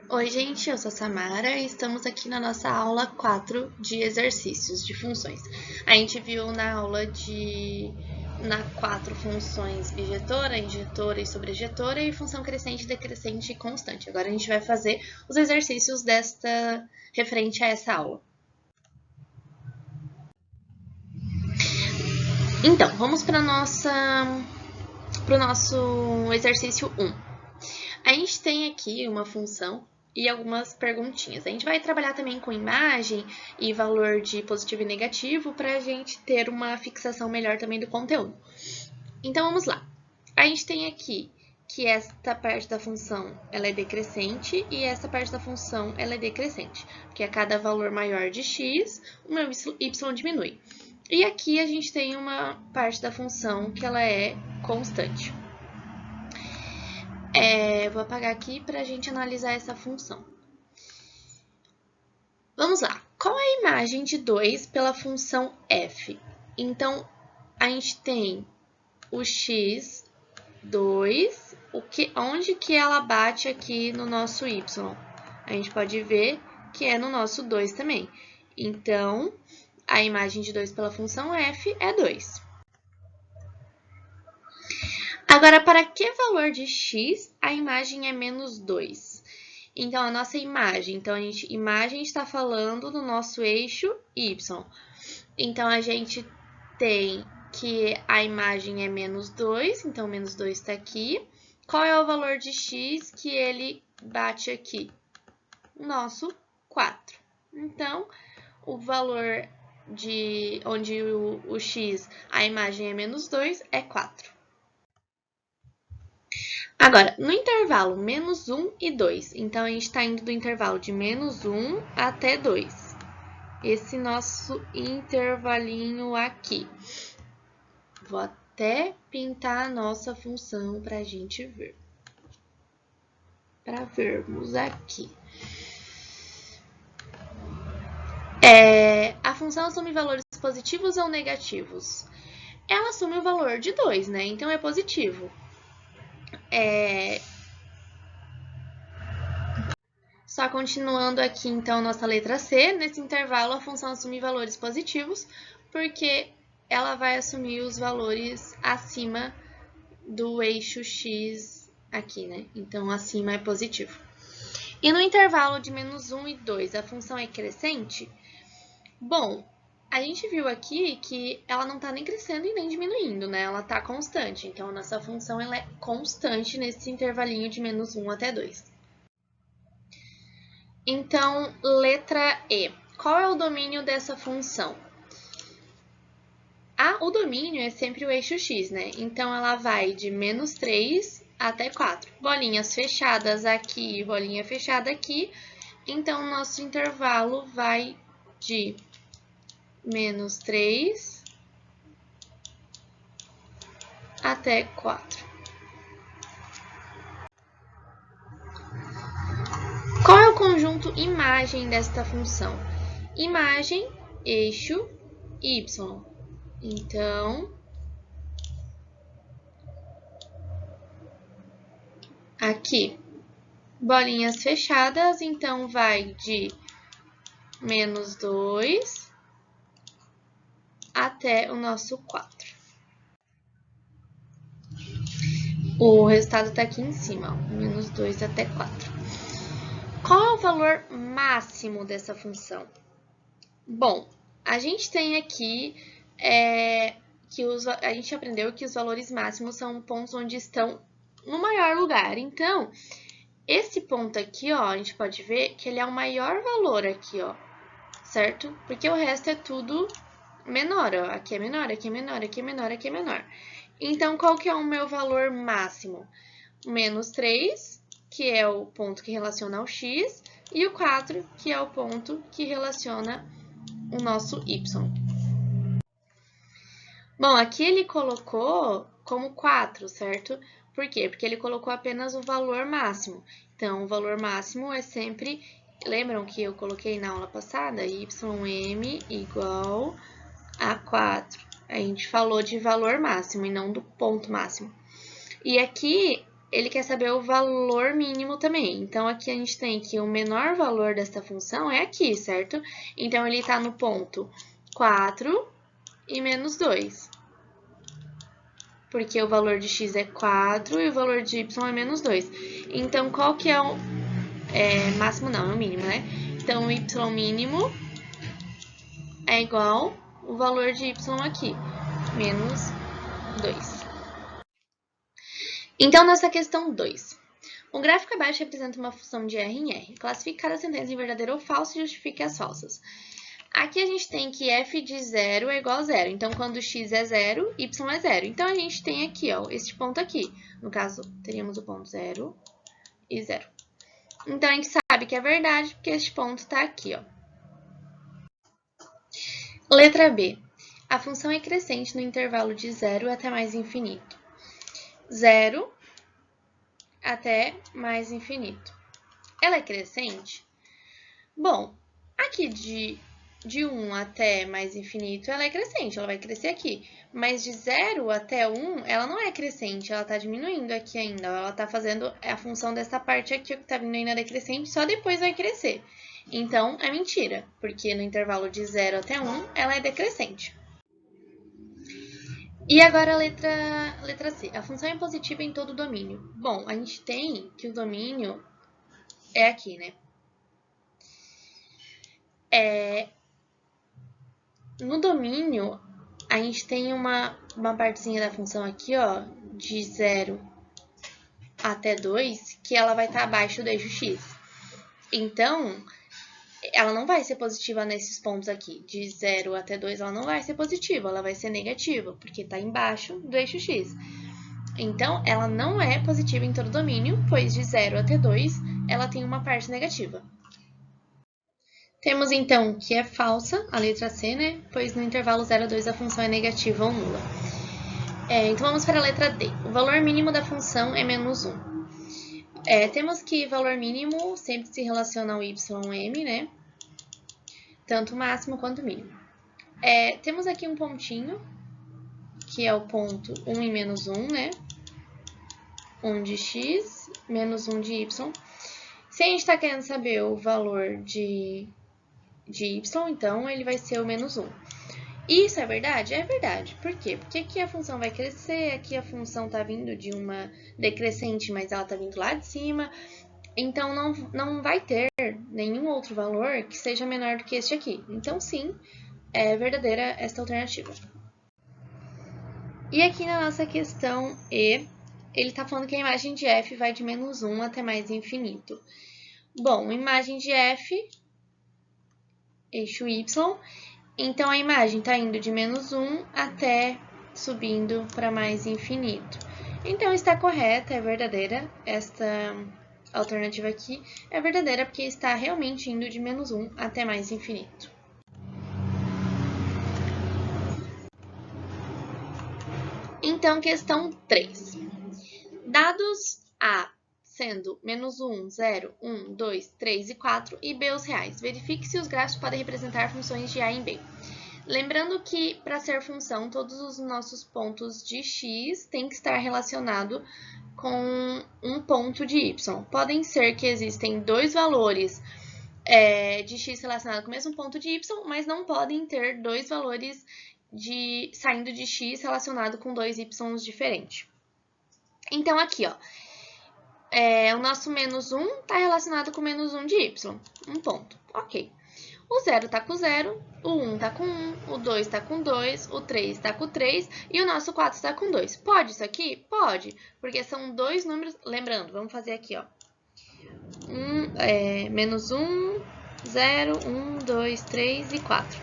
Oi, gente, eu sou a Samara e estamos aqui na nossa aula 4 de exercícios de funções. A gente viu na 4 funções bijetora, injetora e sobrejetora e função crescente, decrescente e constante. Agora a gente vai fazer os exercícios referente a essa aula. Então, vamos para o nosso exercício 1. A gente tem aqui uma função e algumas perguntinhas. A gente vai trabalhar também com imagem e valor de positivo e negativo para a gente ter uma fixação melhor também do conteúdo. Então, vamos lá. A gente tem aqui que esta parte da função ela é decrescente e essa parte da função ela é decrescente, porque a cada valor maior de x, o meu y diminui. E aqui a gente tem uma parte da função que ela é constante. Vou apagar aqui para a gente analisar essa função. Vamos lá. Qual é a imagem de 2 pela função f? Então, a gente tem o x2, onde que ela bate aqui no nosso y? A gente pode ver que é no nosso 2 também. Então, a imagem de 2 pela função f é 2. Agora, para que valor de x a imagem é menos 2? Então, a nossa imagem, imagem está falando do nosso eixo y. Então, a gente tem que a imagem é menos 2, então menos 2 está aqui. Qual é o valor de x que ele bate aqui? Nosso 4. Então, o valor de onde o x, a imagem é menos 2, é 4. Agora, no intervalo menos 1 e 2, então a gente está indo do intervalo de menos 1 até 2. Esse nosso intervalinho aqui. Vou até pintar a nossa função para a gente ver. Para vermos aqui. A função assume valores positivos ou negativos? Ela assume o valor de 2, né? Então é positivo. Só continuando aqui, então, nossa letra C. Nesse intervalo, a função assume valores positivos, porque ela vai assumir os valores acima do eixo x aqui, né? Então, acima é positivo. E no intervalo de menos 1 e 2, a função é crescente? Bom, a gente viu aqui que ela não está nem crescendo e nem diminuindo, né? Ela está constante. Então, a nossa função ela é constante nesse intervalinho de menos 1 até 2. Então, letra E. Qual é o domínio dessa função? O domínio é sempre o eixo x, né? Então, ela vai de menos 3 até 4. Bolinhas fechadas aqui, bolinha fechada aqui. Então, o nosso intervalo vai de menos 3 até 4. Qual é o conjunto imagem desta função? Imagem, eixo, y. Então, aqui, bolinhas fechadas, então vai de menos 2 até o nosso 4. O resultado está aqui em cima, ó, menos 2 até 4. Qual é o valor máximo dessa função? Bom, a gente tem aqui a gente aprendeu que os valores máximos são pontos onde estão no maior lugar. Então, esse ponto aqui, ó, a gente pode ver que ele é o maior valor aqui, ó, certo? Porque o resto é tudo menor, ó. Aqui é menor, aqui é menor, aqui é menor, aqui é menor. Então, qual que é o meu valor máximo? Menos 3, que é o ponto que relaciona ao x, e o 4, que é o ponto que relaciona o nosso y. Bom, aqui ele colocou como 4, certo? Por quê? Porque ele colocou apenas o valor máximo. Então, o valor máximo é sempre... Lembram que eu coloquei na aula passada? Ym igual a 4. A gente falou de valor máximo e não do ponto máximo. E aqui, ele quer saber o valor mínimo também. Então, aqui a gente tem que o menor valor dessa função é aqui, certo? Então, ele está no ponto 4 e menos 2. Porque o valor de x é 4 e o valor de y é menos 2. Então, qual que é o máximo? Não, é o mínimo, né? Então, o y mínimo é igual o valor de y aqui, menos 2. Então, nossa questão 2. O gráfico abaixo representa uma função de R em R. Classifique cada sentença em verdadeiro ou falso e justifique as falsas. Aqui a gente tem que f de 0 é igual a 0. Então, quando x é 0, y é 0. Então, a gente tem aqui, ó, este ponto aqui. No caso, teríamos o ponto 0 e 0. Então, a gente sabe que é verdade porque este ponto está aqui, ó. Letra B. A função é crescente no intervalo de 0 até mais infinito. 0 até mais infinito. Ela é crescente? Bom, aqui de 1 até mais infinito, ela é crescente, ela vai crescer aqui. Mas de 0 até 1, ela não é crescente, ela está diminuindo aqui ainda. Ela está fazendo a função dessa parte aqui, que está vindo ainda decrescente, só depois vai crescer. Então, é mentira, porque no intervalo de 0 até 1, ela é decrescente. E agora a letra C. A função é positiva em todo o domínio. Bom, a gente tem que o domínio é aqui, né? No domínio, a gente tem uma partezinha da função aqui, ó, de 0 até 2, que ela vai estar abaixo do eixo x. Então, ela não vai ser positiva nesses pontos aqui. De 0 até 2, ela não vai ser positiva, ela vai ser negativa, porque está embaixo do eixo x. Então, ela não é positiva em todo o domínio, pois de 0 até 2, ela tem uma parte negativa. Temos, então, que é falsa, a letra C, né? Pois no intervalo 0 a 2 a função é negativa ou nula. Então, vamos para a letra D. O valor mínimo da função é menos 1. Temos que valor mínimo sempre se relaciona ao ym, né? Tanto o máximo quanto o mínimo. Temos aqui um pontinho, que é o ponto 1 e menos 1, né? 1 de x, menos 1 de y. Se a gente está querendo saber o valor de y, então ele vai ser o menos 1. Isso é verdade? É verdade. Por quê? Porque aqui a função vai crescer, aqui a função está vindo de uma decrescente, mas ela está vindo lá de cima. Então, não vai ter nenhum outro valor que seja menor do que este aqui. Então, sim, é verdadeira esta alternativa. E aqui na nossa questão E, ele está falando que a imagem de f vai de menos 1 até mais infinito. Bom, imagem de f, eixo y, então a imagem está indo de menos 1 até subindo para mais infinito. Então está correta, é verdadeira, esta alternativa aqui é verdadeira porque está realmente indo de menos 1 até mais infinito. Então, questão 3. Dados A sendo menos 1, 0, 1, 2, 3 e 4 e B os reais. Verifique se os gráficos podem representar funções de A em B. Lembrando que, para ser função, todos os nossos pontos de x têm que estar relacionados com um ponto de y. Podem ser que existem dois valores de x relacionados com o mesmo ponto de y, mas não podem ter dois valores saindo de x relacionado com dois y diferentes. Então, aqui, ó, o nosso menos 1 está relacionado com menos 1 de y, um ponto, ok. O 0 está com 0, o 1 está com 1, o 2 está com 2, o 3 está com 3 e o nosso 4 está com 2. Pode isso aqui? Pode, porque são dois números... Lembrando, vamos fazer aqui, ó. Menos 1, 0, 1, 2, 3 e 4.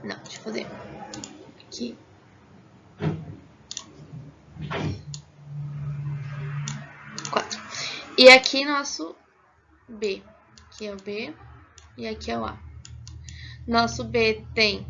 Não, deixa eu fazer aqui. E aqui nosso B, aqui é o B e aqui é o A. Nosso B tem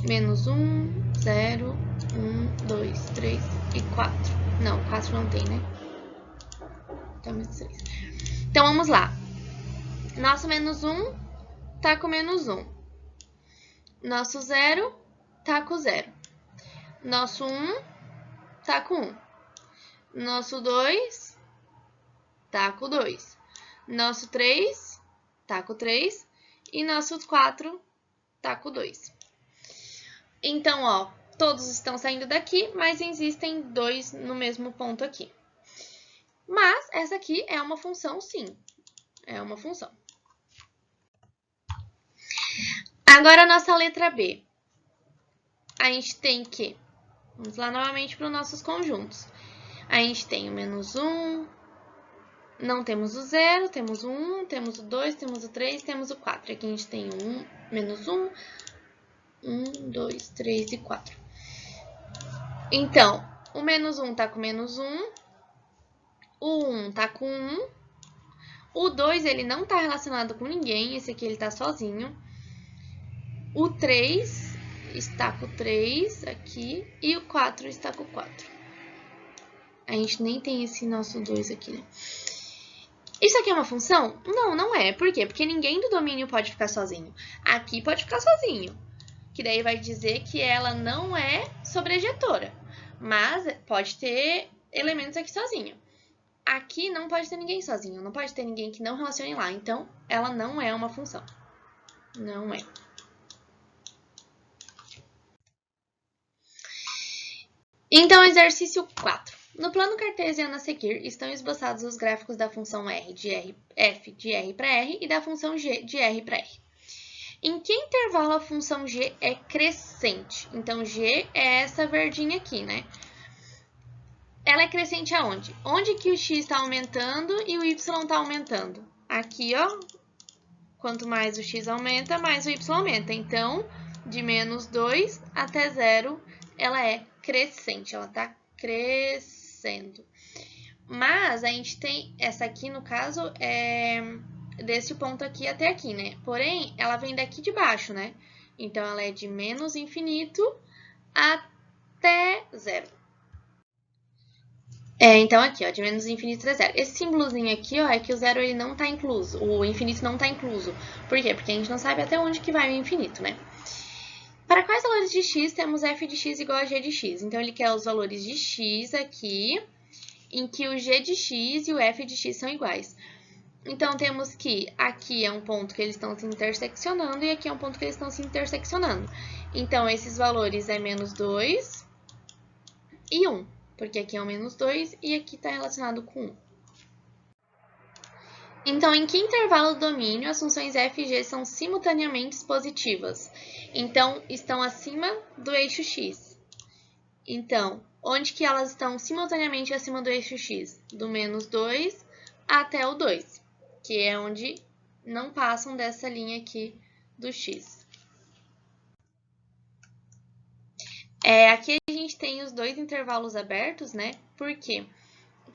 menos 1, 0, 1, 2, 3 e 4. Não, 4 não tem, né? Então, menos 3. Então, vamos lá. Nosso menos 1 tá com menos 1. Nosso 0 tá com 0. Nosso 1 tá com 1. Nosso 2 tá com 2. Nosso 3 tá com 3. E nosso 4 tá com 2. Então, ó, todos estão saindo daqui, mas existem 2 no mesmo ponto aqui. Mas essa aqui é uma função, sim. É uma função. Agora, a nossa letra B. A gente tem que... Vamos lá novamente para os nossos conjuntos. A gente tem o menos 1, não temos o 0, temos o 1, temos o 2, temos o 3, temos o 4. Aqui a gente tem o 1, menos 1, 1, 2, 3 e 4. Então, o menos 1 tá com menos 1, o 1 tá com 1, o 2 ele não tá relacionado com ninguém, esse aqui ele tá sozinho. O 3 está com 3 aqui e o 4 está com 4. A gente nem tem esse nosso 2 aqui, né? Isso aqui é uma função? Não, não é. Por quê? Porque ninguém do domínio pode ficar sozinho. Aqui pode ficar sozinho. Que daí vai dizer que ela não é sobrejetora. Mas pode ter elementos aqui sozinho. Aqui não pode ter ninguém sozinho. Não pode ter ninguém que não relacione lá. Então, ela não é uma função. Não é. Então, exercício 4. No plano cartesiano a seguir, estão esboçados os gráficos da função f de R para R e da função g de R para R. Em que intervalo a função g é crescente? Então, g é essa verdinha aqui, né? Ela é crescente aonde? Onde que o x está aumentando e o y está aumentando? Aqui, ó. Quanto mais o x aumenta, mais o y aumenta. Então, de menos 2 até 0, ela é crescente. Ela está crescendo. Mas a gente tem essa aqui, no caso, é desse ponto aqui até aqui, né? Porém, ela vem daqui de baixo, né? Então, ela é de menos infinito até 0. Então, aqui, ó, de menos infinito até 0. Esse símbolozinho aqui, ó, é que o 0 ele não tá incluso. O infinito não tá incluso. Por quê? Porque a gente não sabe até onde que vai o infinito, né? Para quais valores de x temos f de x igual a g de x? Então, ele quer os valores de x aqui, em que o g de x e o f de x são iguais. Então, temos que aqui é um ponto que eles estão se interseccionando e aqui é um ponto que eles estão se interseccionando. Então, esses valores é menos 2 e 1, porque aqui é o menos 2 e aqui está relacionado com 1. Então, em que intervalo do domínio as funções f e g são simultaneamente positivas? Então, estão acima do eixo x. Então, onde que elas estão simultaneamente acima do eixo x? Do menos 2 até o 2, que é onde não passam dessa linha aqui do x. Aqui a gente tem os dois intervalos abertos, né? Por quê?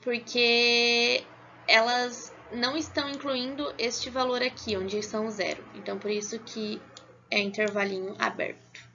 Porque elas não estão incluindo este valor aqui, onde são 0. Então, por isso que é intervalinho aberto.